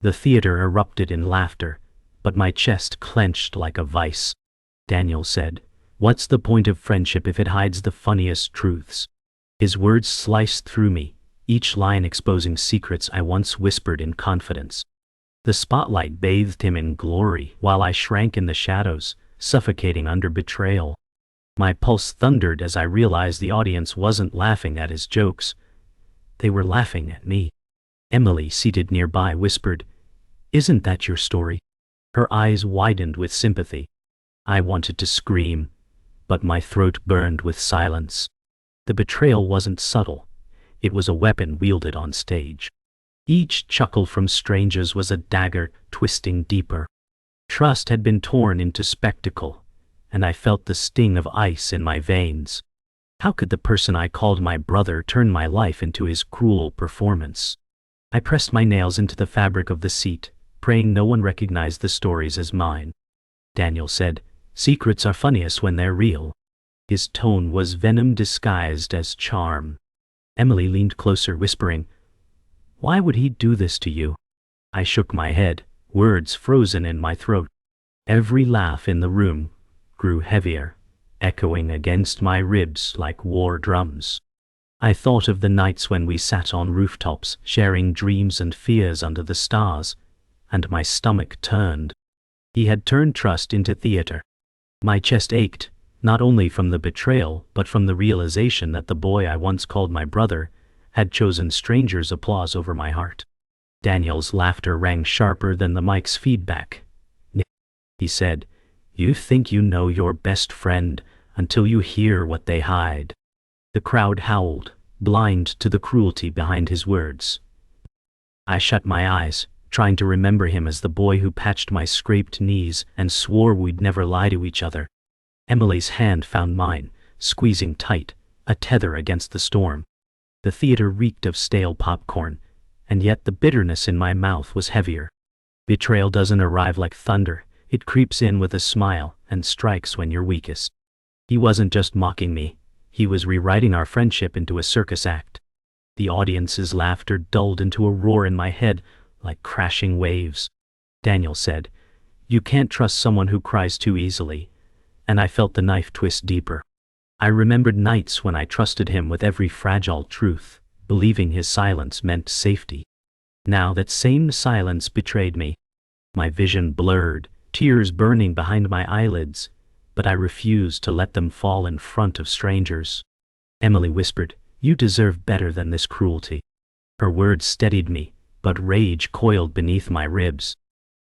The theater erupted in laughter, but my chest clenched like a vice. Daniel said, "What's the point of friendship if it hides the funniest truths?" His words sliced through me, each line exposing secrets I once whispered in confidence. The spotlight bathed him in glory while I shrank in the shadows, suffocating under betrayal. My pulse thundered as I realized the audience wasn't laughing at his jokes. They were laughing at me. Emily, seated nearby, whispered, "Isn't that your story?" Her eyes widened with sympathy. I wanted to scream, but my throat burned with silence. The betrayal wasn't subtle. It was a weapon wielded on stage. Each chuckle from strangers was a dagger twisting deeper. Trust had been torn into spectacle, and I felt the sting of ice in my veins. How could the person I called my brother turn my life into his cruel performance? I pressed my nails into the fabric of the seat, praying no one recognized the stories as mine. Daniel said, "Secrets are funniest when they're real." His tone was venom disguised as charm. Emily leaned closer, whispering, "Why would he do this to you?" I shook my head, words frozen in my throat. Every laugh in the room grew heavier, echoing against my ribs like war drums. I thought of the nights when we sat on rooftops, sharing dreams and fears under the stars, and my stomach turned. He had turned trust into theater. My chest ached, not only from the betrayal, but from the realization that the boy I once called my brother had chosen strangers' applause over my heart. Daniel's laughter rang sharper than the mic's feedback. He said, "You think you know your best friend until you hear what they hide." The crowd howled, blind to the cruelty behind his words. I shut my eyes, trying to remember him as the boy who patched my scraped knees and swore we'd never lie to each other. Emily's hand found mine, squeezing tight, a tether against the storm. The theater reeked of stale popcorn, and yet the bitterness in my mouth was heavier. Betrayal doesn't arrive like thunder. It creeps in with a smile and strikes when you're weakest. He wasn't just mocking me. He was rewriting our friendship into a circus act. The audience's laughter dulled into a roar in my head, like crashing waves. Daniel said, "You can't trust someone who cries too easily," and I felt the knife twist deeper. I remembered nights when I trusted him with every fragile truth, believing his silence meant safety. Now that same silence betrayed me. My vision blurred, tears burning behind my eyelids, but I refused to let them fall in front of strangers. Emily whispered, "You deserve better than this cruelty." Her words steadied me, but rage coiled beneath my ribs.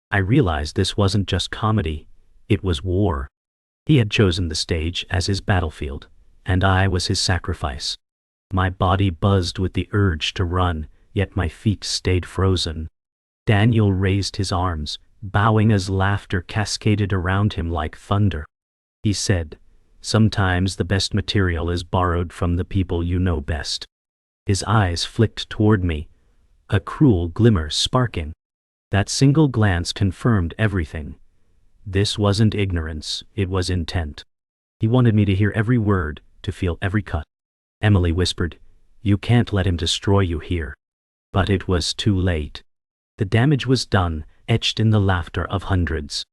I realized this wasn't just comedy, it was war. He had chosen the stage as his battlefield, and I was his sacrifice. My body buzzed with the urge to run, yet my feet stayed frozen. Daniel raised his arms, bowing as laughter cascaded around him like thunder. He said, "Sometimes the best material is borrowed from the people you know best." His eyes flicked toward me, a cruel glimmer sparking. That single glance confirmed everything. This wasn't ignorance, it was intent. He wanted me to hear every word, to feel every cut. Emily whispered, "You can't let him destroy you here." But it was too late. The damage was done, etched in the laughter of hundreds.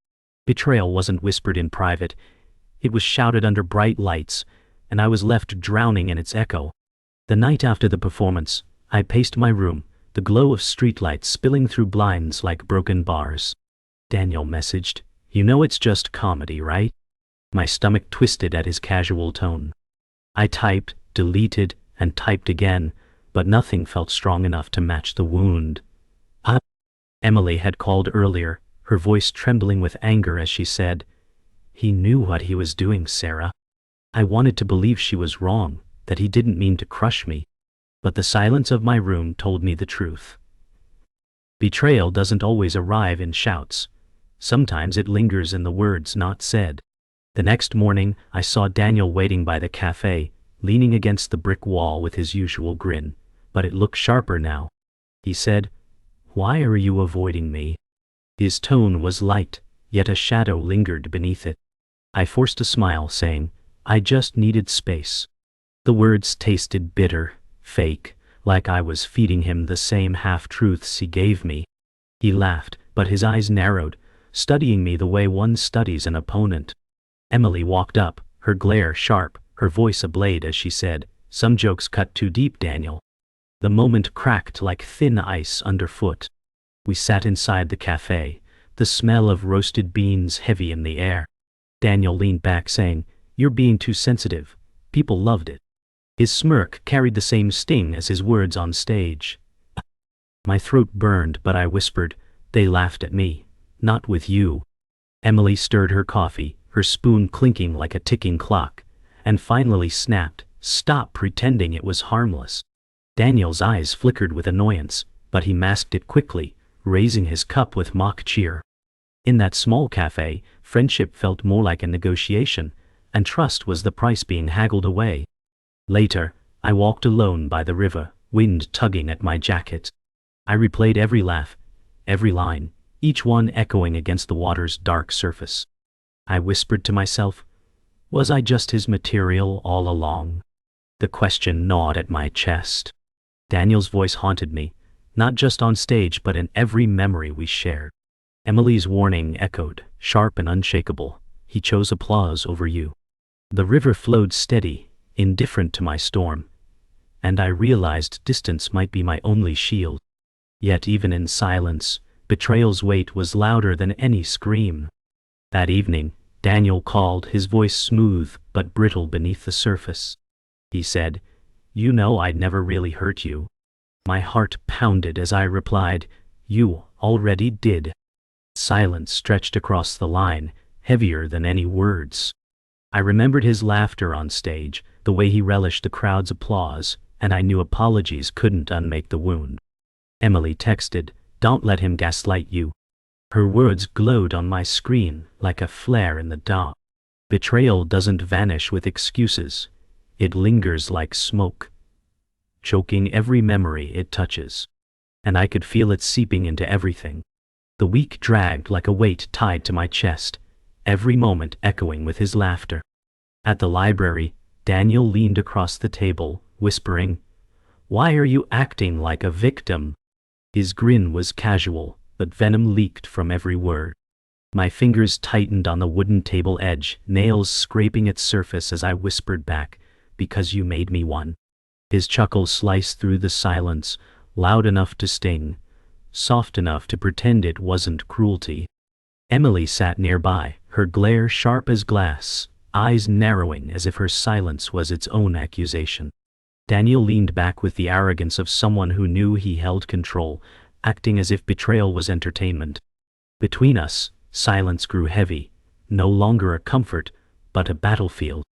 Betrayal wasn't whispered in private. It was shouted under bright lights, and I was left drowning in its echo. The night after the performance, I paced my room, the glow of streetlights spilling through blinds like broken bars. Daniel messaged, "You know it's just comedy, right?" My stomach twisted at his casual tone. I typed, deleted, and typed again, but nothing felt strong enough to match the wound. Emily had called earlier, her voice trembling with anger as she said, "He knew what he was doing, Sarah." I wanted to believe she was wrong, that he didn't mean to crush me, but the silence of my room told me the truth. Betrayal doesn't always arrive in shouts. Sometimes it lingers in the words not said. The next morning, I saw Daniel waiting by the cafe, leaning against the brick wall with his usual grin, but it looked sharper now. He said, "Why are you avoiding me?" His tone was light, yet a shadow lingered beneath it. I forced a smile, saying, "I just needed space." The words tasted bitter, fake, like I was feeding him the same half-truths he gave me. He laughed, but his eyes narrowed, studying me the way one studies an opponent. Emily walked up, her glare sharp, her voice ablade as she said, "Some jokes cut too deep, Daniel." The moment cracked like thin ice underfoot. We sat inside the cafe, the smell of roasted beans heavy in the air. Daniel leaned back saying, "You're being too sensitive. People loved it." His smirk carried the same sting as his words on stage. My throat burned, but I whispered, "They laughed at me. Not with you." Emily stirred her coffee, her spoon clinking like a ticking clock, and finally snapped, "Stop pretending it was harmless." Daniel's eyes flickered with annoyance, but he masked it quickly, raising his cup with mock cheer. In that small cafe, friendship felt more like a negotiation, and trust was the price being haggled away. Later, I walked alone by the river, wind tugging at my jacket. I replayed every laugh, every line, each one echoing against the water's dark surface. I whispered to myself, was I just his material all along? The question gnawed at my chest. Daniel's voice haunted me, not just on stage but in every memory we shared. Emily's warning echoed, sharp and unshakable, "He chose applause over you." The river flowed steady, indifferent to my storm, and I realized distance might be my only shield. Yet even in silence, betrayal's weight was louder than any scream. That evening, Daniel called, his voice smooth but brittle beneath the surface. He said, "You know I'd never really hurt you." My heart pounded as I replied, "You already did." Silence stretched across the line, heavier than any words. I remembered his laughter on stage, the way he relished the crowd's applause, and I knew apologies couldn't unmake the wound. Emily texted, "Don't let him gaslight you." Her words glowed on my screen like a flare in the dark. Betrayal doesn't vanish with excuses. It lingers like smoke, choking every memory it touches. And I could feel it seeping into everything. The week dragged like a weight tied to my chest, every moment echoing with his laughter. At the library, Daniel leaned across the table, whispering, "Why are you acting like a victim?" His grin was casual, but venom leaked from every word. My fingers tightened on the wooden table edge, nails scraping its surface as I whispered back, "Because you made me one." His chuckle sliced through the silence, loud enough to sting, soft enough to pretend it wasn't cruelty. Emily sat nearby, her glare sharp as glass, eyes narrowing as if her silence was its own accusation. Daniel leaned back with the arrogance of someone who knew he held control, acting as if betrayal was entertainment. Between us, silence grew heavy, no longer a comfort, but a battlefield.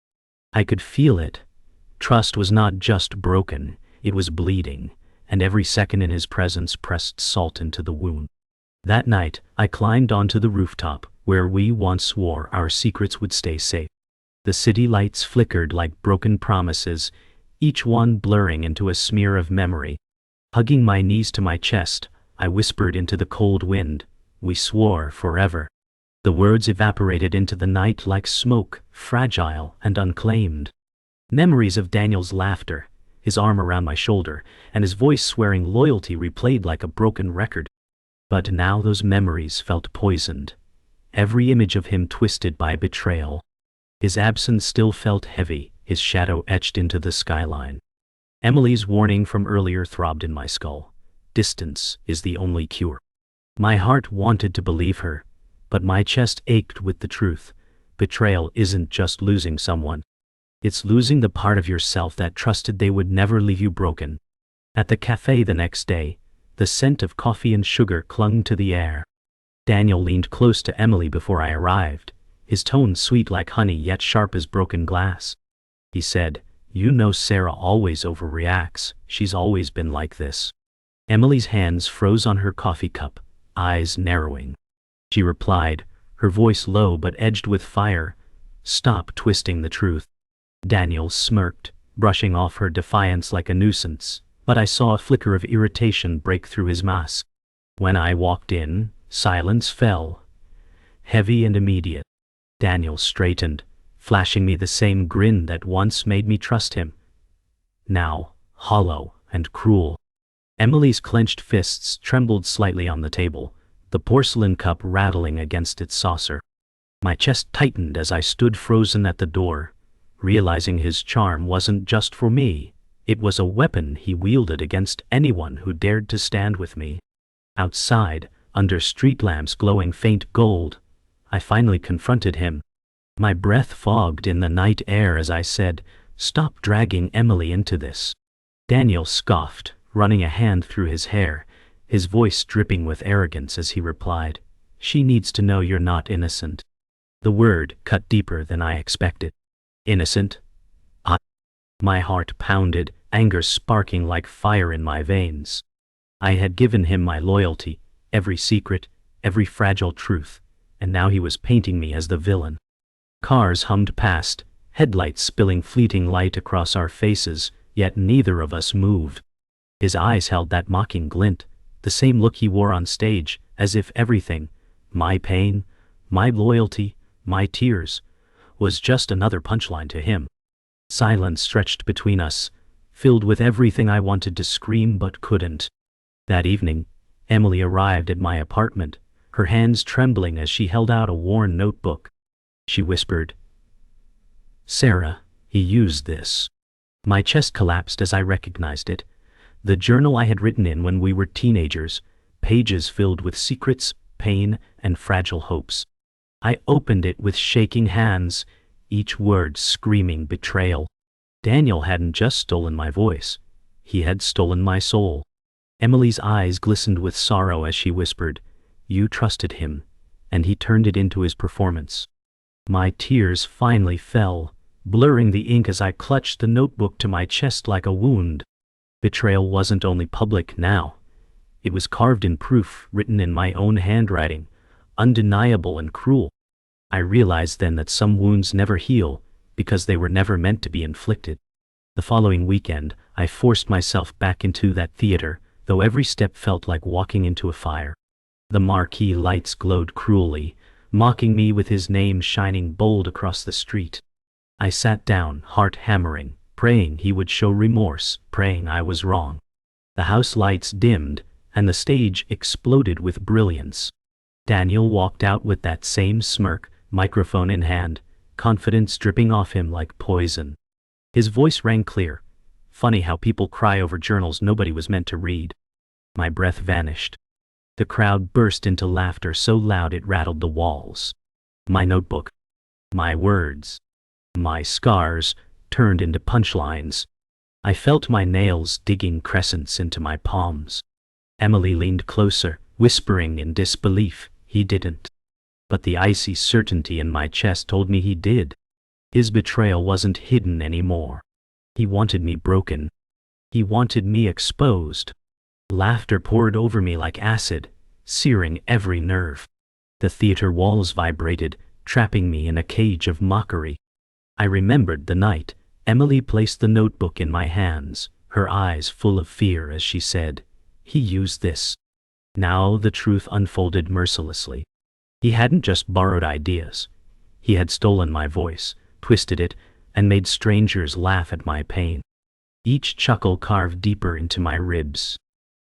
I could feel it. Trust was not just broken, it was bleeding, and every second in his presence pressed salt into the wound. That night, I climbed onto the rooftop, where we once swore our secrets would stay safe. The city lights flickered like broken promises, each one blurring into a smear of memory. Hugging my knees to my chest, I whispered into the cold wind, "We swore forever." The words evaporated into the night like smoke, fragile and unclaimed. Memories of Daniel's laughter, his arm around my shoulder, and his voice swearing loyalty replayed like a broken record. But now those memories felt poisoned, every image of him twisted by betrayal. His absence still felt heavy, his shadow etched into the skyline. Emily's warning from earlier throbbed in my skull. Distance is the only cure. My heart wanted to believe her, but my chest ached with the truth. Betrayal isn't just losing someone. It's losing the part of yourself that trusted they would never leave you broken. At the cafe the next day, the scent of coffee and sugar clung to the air. Daniel leaned close to Emily before I arrived, his tone sweet like honey yet sharp as broken glass. He said, "You know Sarah always overreacts, she's always been like this." Emily's hands froze on her coffee cup, eyes narrowing. She replied, her voice low but edged with fire, "Stop twisting the truth." Daniel smirked, brushing off her defiance like a nuisance, but I saw a flicker of irritation break through his mask. When I walked in, silence fell, heavy and immediate. Daniel straightened, flashing me the same grin that once made me trust him. Now, hollow and cruel. Emily's clenched fists trembled slightly on the table, the porcelain cup rattling against its saucer. My chest tightened as I stood frozen at the door, realizing his charm wasn't just for me. It was a weapon he wielded against anyone who dared to stand with me. Outside, under street lamps glowing faint gold, I finally confronted him. My breath fogged in the night air as I said, "Stop dragging Emily into this." Daniel scoffed, running a hand through his hair, his voice dripping with arrogance as he replied, "She needs to know you're not innocent." The word cut deeper than I expected. Innocent? My heart pounded, anger sparking like fire in my veins. I had given him my loyalty, every secret, every fragile truth, and now he was painting me as the villain. Cars hummed past, headlights spilling fleeting light across our faces, yet neither of us moved. His eyes held that mocking glint, the same look he wore on stage, as if everything, my pain, my loyalty, my tears, was just another punchline to him. Silence stretched between us, filled with everything I wanted to scream but couldn't. That evening, Emily arrived at my apartment, her hands trembling as she held out a worn notebook. She whispered, "Sarah, he used this." My chest collapsed as I recognized it. The journal I had written in when we were teenagers, pages filled with secrets, pain, and fragile hopes. I opened it with shaking hands, each word screaming betrayal. Daniel hadn't just stolen my voice. He had stolen my soul. Emily's eyes glistened with sorrow as she whispered, "You trusted him, and he turned it into his performance." My tears finally fell, blurring the ink as I clutched the notebook to my chest like a wound. Betrayal wasn't only public now. It was carved in proof, written in my own handwriting, undeniable and cruel. I realized then that some wounds never heal because they were never meant to be inflicted. The following weekend, I forced myself back into that theater, though every step felt like walking into a fire. The marquee lights glowed cruelly, mocking me with his name shining bold across the street. I sat down, heart hammering, praying he would show remorse, praying I was wrong. The house lights dimmed, and the stage exploded with brilliance. Daniel walked out with that same smirk, microphone in hand, confidence dripping off him like poison. His voice rang clear. Funny how people cry over journals nobody was meant to read. My breath vanished. The crowd burst into laughter so loud it rattled the walls. My notebook, my words, my scars turned into punchlines. I felt my nails digging crescents into my palms. Emily leaned closer, whispering in disbelief, "He didn't." But the icy certainty in my chest told me he did. His betrayal wasn't hidden anymore. He wanted me broken. He wanted me exposed. Laughter poured over me like acid, searing every nerve. The theater walls vibrated, trapping me in a cage of mockery. I remembered the night Emily placed the notebook in my hands, her eyes full of fear as she said, "He used this." Now the truth unfolded mercilessly. He hadn't just borrowed ideas. He had stolen my voice, twisted it, and made strangers laugh at my pain. Each chuckle carved deeper into my ribs.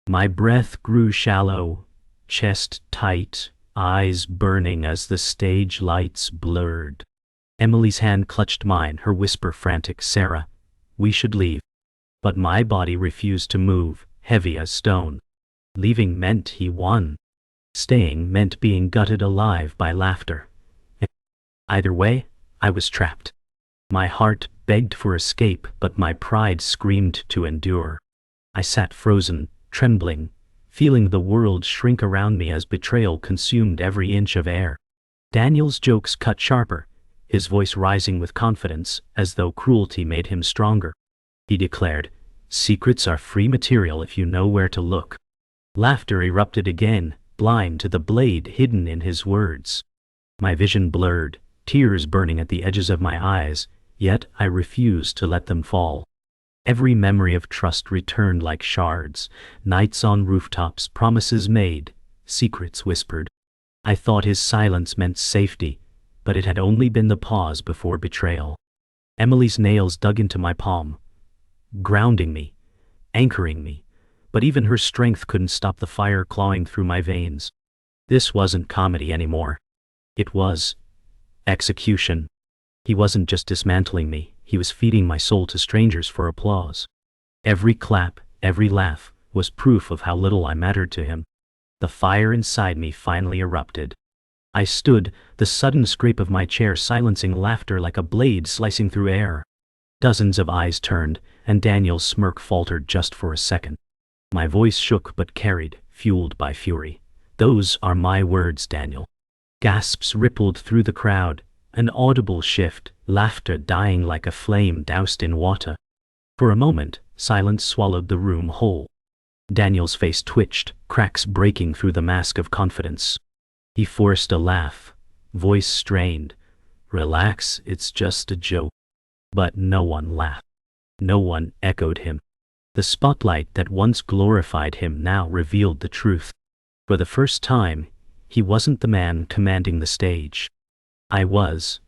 My breath grew shallow, chest tight, eyes burning as the stage lights blurred. Emily's hand clutched mine, her whisper frantic, "Sarah, we should leave." But my body refused to move, heavy as stone. Leaving meant he won. Staying meant being gutted alive by laughter. Either way, I was trapped. My heart begged for escape, but my pride screamed to endure. I sat frozen, trembling, feeling the world shrink around me as betrayal consumed every inch of air. Daniel's jokes cut sharper, his voice rising with confidence, as though cruelty made him stronger. He declared, "Secrets are free material if you know where to look." Laughter erupted again, blind to the blade hidden in his words. My vision blurred, tears burning at the edges of my eyes, yet I refused to let them fall. Every memory of trust returned like shards, nights on rooftops, promises made, secrets whispered. I thought his silence meant safety, but it had only been the pause before betrayal. Emily's nails dug into my palm, grounding me, anchoring me, but even her strength couldn't stop the fire clawing through my veins. This wasn't comedy anymore. It was execution. He wasn't just dismantling me, he was feeding my soul to strangers for applause. Every clap, every laugh, was proof of how little I mattered to him. The fire inside me finally erupted. I stood, the sudden scrape of my chair silencing laughter like a blade slicing through air. Dozens of eyes turned, and Daniel's smirk faltered just for a second. My voice shook but carried, fueled by fury. "Those are my words, Daniel." Gasps rippled through the crowd, an audible shift, laughter dying like a flame doused in water. For a moment, silence swallowed the room whole. Daniel's face twitched, cracks breaking through the mask of confidence. He forced a laugh, voice strained. "Relax, it's just a joke." But no one laughed. No one echoed him. The spotlight that once glorified him now revealed the truth. For the first time, he wasn't the man commanding the stage. I was.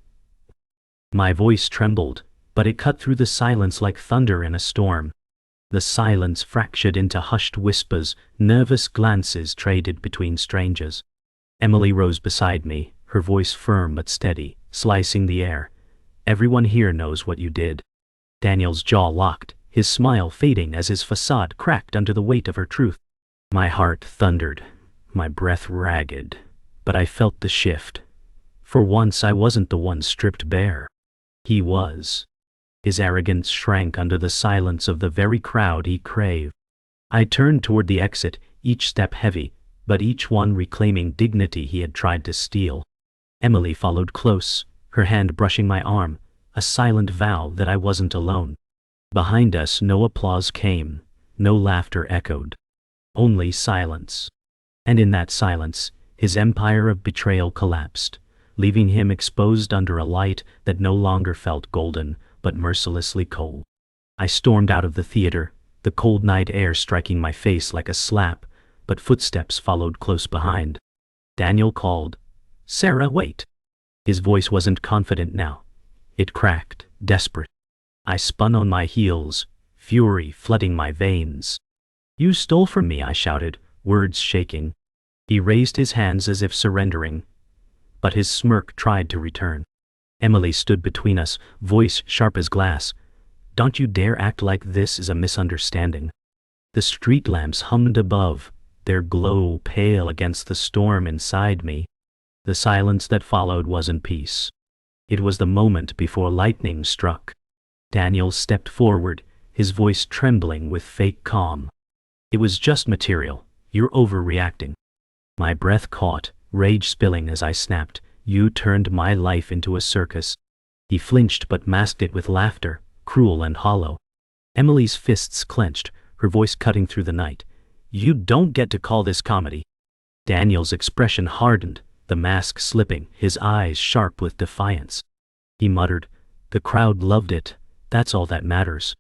My voice trembled, but it cut through the silence like thunder in a storm. The silence fractured into hushed whispers, nervous glances traded between strangers. Emily rose beside me, her voice firm but steady, slicing the air. "Everyone here knows what you did." Daniel's jaw locked, his smile fading as his facade cracked under the weight of her truth. My heart thundered, my breath ragged, but I felt the shift. For once I wasn't the one stripped bare. He was. His arrogance shrank under the silence of the very crowd he craved. I turned toward the exit, each step heavy, but each one reclaiming dignity he had tried to steal. Emily followed close, her hand brushing my arm, a silent vow that I wasn't alone. Behind us no applause came, no laughter echoed. Only silence. And in that silence, his empire of betrayal collapsed, leaving him exposed under a light that no longer felt golden, but mercilessly cold. I stormed out of the theater, the cold night air striking my face like a slap, but footsteps followed close behind. Daniel called, "Sarah, wait." His voice wasn't confident now. It cracked, desperate. I spun on my heels, fury flooding my veins. "You stole from me," I shouted, words shaking. He raised his hands as if surrendering, but his smirk tried to return. Emily stood between us, voice sharp as glass. "Don't you dare act like this is a misunderstanding." The street lamps hummed above, their glow pale against the storm inside me. The silence that followed wasn't peace. It was the moment before lightning struck. Daniel stepped forward, his voice trembling with fake calm. "It was just material. You're overreacting." My breath caught, rage spilling as I snapped, "You turned my life into a circus." He flinched but masked it with laughter, cruel and hollow. Emily's fists clenched, her voice cutting through the night. "You don't get to call this comedy." Daniel's expression hardened, the mask slipping, his eyes sharp with defiance. He muttered, "The crowd loved it. That's all that matters."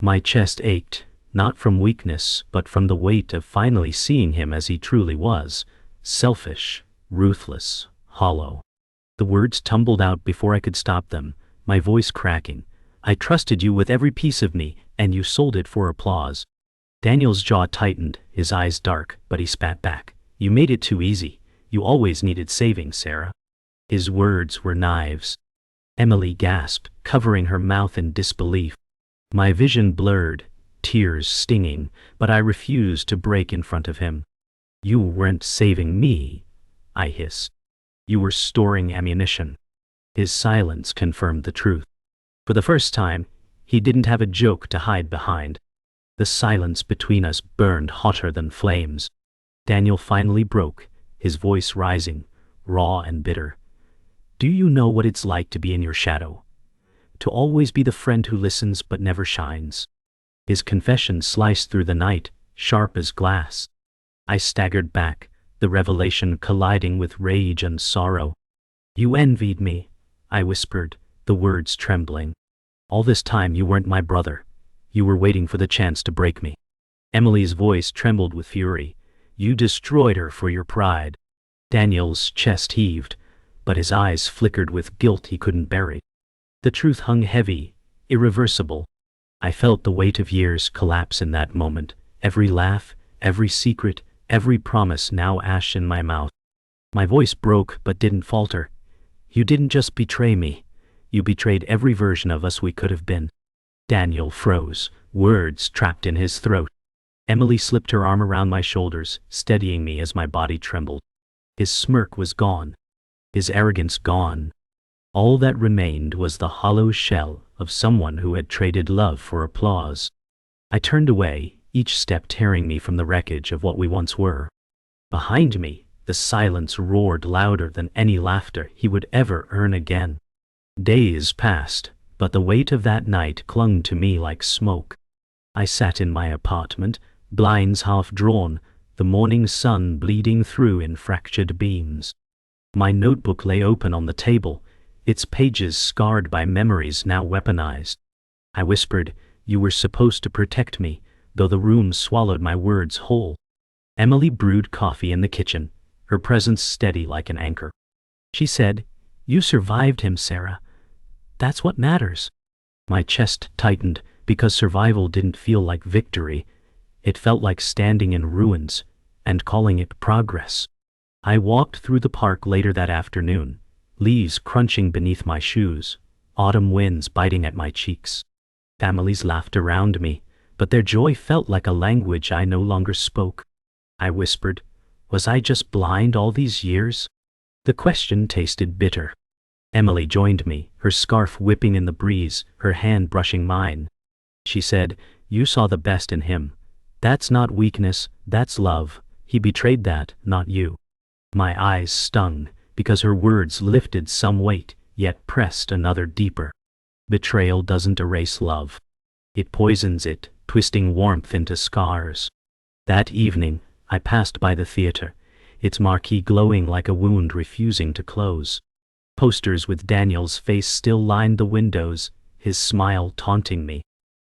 My chest ached, not from weakness, but from the weight of finally seeing him as he truly was, selfish, ruthless, hollow. The words tumbled out before I could stop them, my voice cracking. "I trusted you with every piece of me, and you sold it for applause." Daniel's jaw tightened, his eyes dark, but he spat back. "You made it too easy. You always needed saving, Sarah." His words were knives. Emily gasped, covering her mouth in disbelief. My vision blurred, tears stinging, but I refused to break in front of him. "You weren't saving me," I hissed. "You were storing ammunition." His silence confirmed the truth. For the first time, he didn't have a joke to hide behind. The silence between us burned hotter than flames. Daniel finally broke, his voice rising, raw and bitter. "Do you know what it's like to be in your shadow? To always be the friend who listens but never shines?" His confession sliced through the night, sharp as glass. I staggered back, the revelation colliding with rage and sorrow. "You envied me," I whispered, the words trembling. "All this time you weren't my brother. You were waiting for the chance to break me." Emily's voice trembled with fury. "You destroyed her for your pride." Daniel's chest heaved, but his eyes flickered with guilt he couldn't bury. The truth hung heavy, irreversible. I felt the weight of years collapse in that moment, every laugh, every secret, every promise now ash in my mouth. My voice broke but didn't falter. You didn't just betray me. You betrayed every version of us we could have been. Daniel froze, words trapped in his throat. Emily slipped her arm around my shoulders, steadying me as my body trembled. His smirk was gone. His arrogance gone. All that remained was the hollow shell of someone who had traded love for applause. I turned away, each step tearing me from the wreckage of what we once were. Behind me, the silence roared louder than any laughter he would ever earn again. Days passed, but the weight of that night clung to me like smoke. I sat in my apartment, blinds half drawn, the morning sun bleeding through in fractured beams. My notebook lay open on the table, its pages scarred by memories now weaponized. I whispered, "You were supposed to protect me," though the room swallowed my words whole. Emily brewed coffee in the kitchen, her presence steady like an anchor. She said, "You survived him, Sarah. That's what matters." My chest tightened because survival didn't feel like victory. It felt like standing in ruins and calling it progress. I walked through the park later that afternoon, leaves crunching beneath my shoes, autumn winds biting at my cheeks. Families laughed around me, but their joy felt like a language I no longer spoke. I whispered, "Was I just blind all these years?" The question tasted bitter. Emily joined me, her scarf whipping in the breeze, her hand brushing mine. She said, "You saw the best in him. That's not weakness, that's love. He betrayed that, not you." My eyes stung, because her words lifted some weight, yet pressed another deeper. Betrayal doesn't erase love. It poisons it, twisting warmth into scars. That evening, I passed by the theater, its marquee glowing like a wound refusing to close. Posters with Daniel's face still lined the windows, his smile taunting me.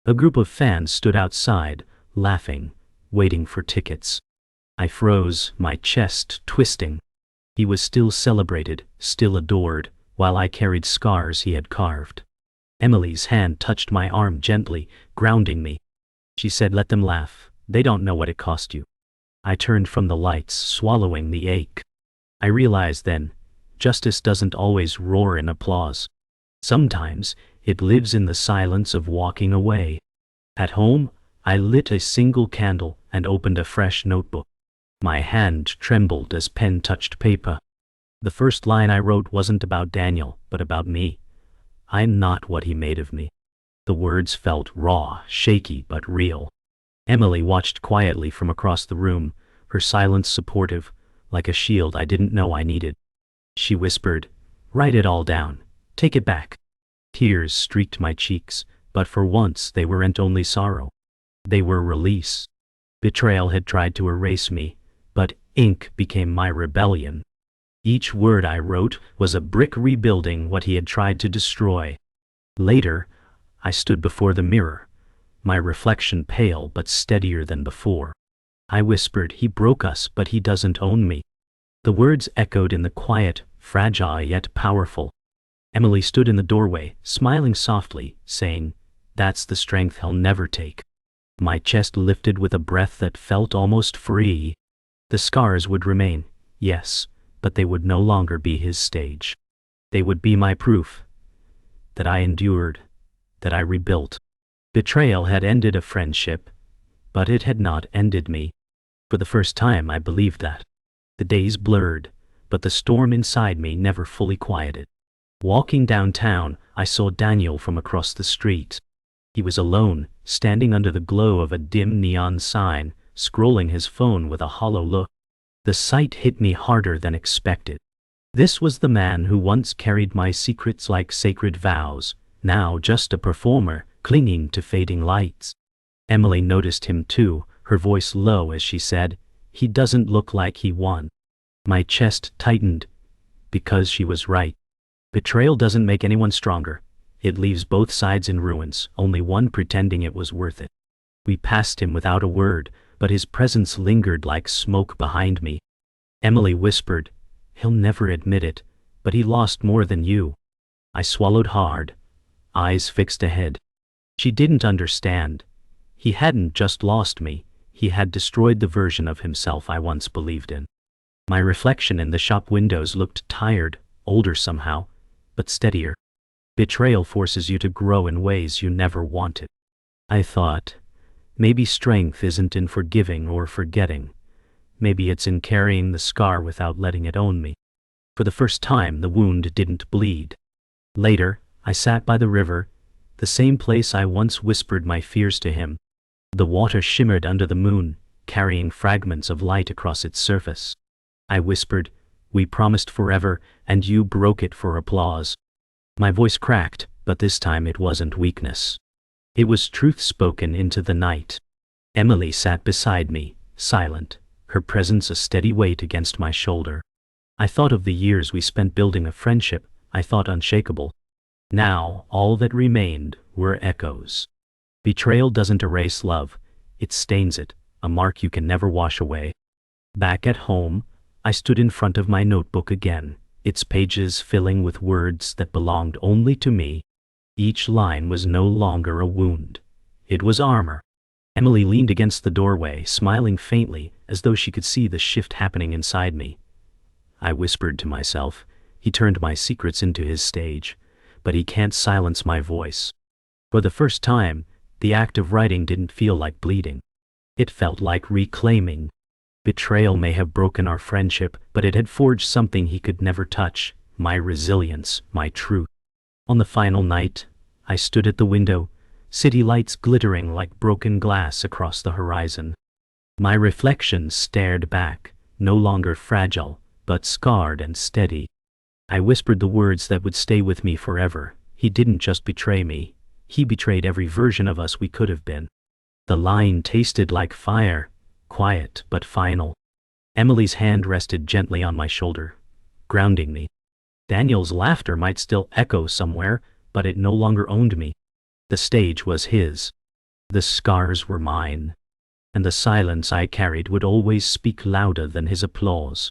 A group of fans stood outside, laughing, waiting for tickets. I froze, my chest twisting. He was still celebrated, still adored, while I carried scars he had carved. Emily's hand touched my arm gently, grounding me. She said, "Let them laugh. They don't know what it cost you." I turned from the lights, swallowing the ache. I realized then, justice doesn't always roar in applause. Sometimes, it lives in the silence of walking away. At home, I lit a single candle and opened a fresh notebook. My hand trembled as pen touched paper. The first line I wrote wasn't about Daniel, but about me. I'm not what he made of me. The words felt raw, shaky, but real. Emily watched quietly from across the room, her silence supportive, like a shield I didn't know I needed. She whispered, "Write it all down. Take it back." Tears streaked my cheeks, but for once they weren't only sorrow. They were release. Betrayal had tried to erase me, but ink became my rebellion. Each word I wrote was a brick rebuilding what he had tried to destroy. Later, I stood before the mirror, my reflection pale but steadier than before. I whispered, "He broke us, but he doesn't own me." The words echoed in the quiet, fragile yet powerful. Emily stood in the doorway, smiling softly, saying, "That's the strength he'll never take." My chest lifted with a breath that felt almost free. The scars would remain, yes, but they would no longer be his stage. They would be my proof that I endured, that I rebuilt. Betrayal had ended a friendship, but it had not ended me. For the first time I believed that. The days blurred, but the storm inside me never fully quieted. Walking downtown, I saw Daniel from across the street. He was alone, standing under the glow of a dim neon sign, scrolling his phone with a hollow look. The sight hit me harder than expected. This was the man who once carried my secrets like sacred vows, now just a performer, clinging to fading lights. Emily noticed him too, her voice low as she said, "He doesn't look like he won." My chest tightened, because she was right. Betrayal doesn't make anyone stronger. It leaves both sides in ruins, only one pretending it was worth it. We passed him without a word, but his presence lingered like smoke behind me. Emily whispered, "He'll never admit it, but he lost more than you." I swallowed hard, eyes fixed ahead. She didn't understand. He hadn't just lost me, he had destroyed the version of himself I once believed in. My reflection in the shop windows looked tired, older somehow, but steadier. Betrayal forces you to grow in ways you never wanted. I thought, maybe strength isn't in forgiving or forgetting. Maybe it's in carrying the scar without letting it own me. For the first time, the wound didn't bleed. Later, I sat by the river, the same place I once whispered my fears to him. The water shimmered under the moon, carrying fragments of light across its surface. I whispered, "We promised forever, and you broke it for applause." My voice cracked, but this time it wasn't weakness. It was truth spoken into the night. Emily sat beside me, silent, her presence a steady weight against my shoulder. I thought of the years we spent building a friendship I thought unshakable. Now, all that remained were echoes. Betrayal doesn't erase love, it stains it, a mark you can never wash away. Back at home, I stood in front of my notebook again, its pages filling with words that belonged only to me. Each line was no longer a wound. It was armor. Emily leaned against the doorway, smiling faintly, as though she could see the shift happening inside me. I whispered to myself, he turned my secrets into his stage, but he can't silence my voice. For the first time, the act of writing didn't feel like bleeding. It felt like reclaiming. Betrayal may have broken our friendship, but it had forged something he could never touch, my resilience, my truth. On the final night, I stood at the window, city lights glittering like broken glass across the horizon. My reflection stared back, no longer fragile, but scarred and steady. I whispered the words that would stay with me forever. He didn't just betray me, he betrayed every version of us we could have been. The line tasted like fire, quiet but final. Emily's hand rested gently on my shoulder, grounding me. Daniel's laughter might still echo somewhere, but it no longer owned me. The stage was his. The scars were mine. And the silence I carried would always speak louder than his applause.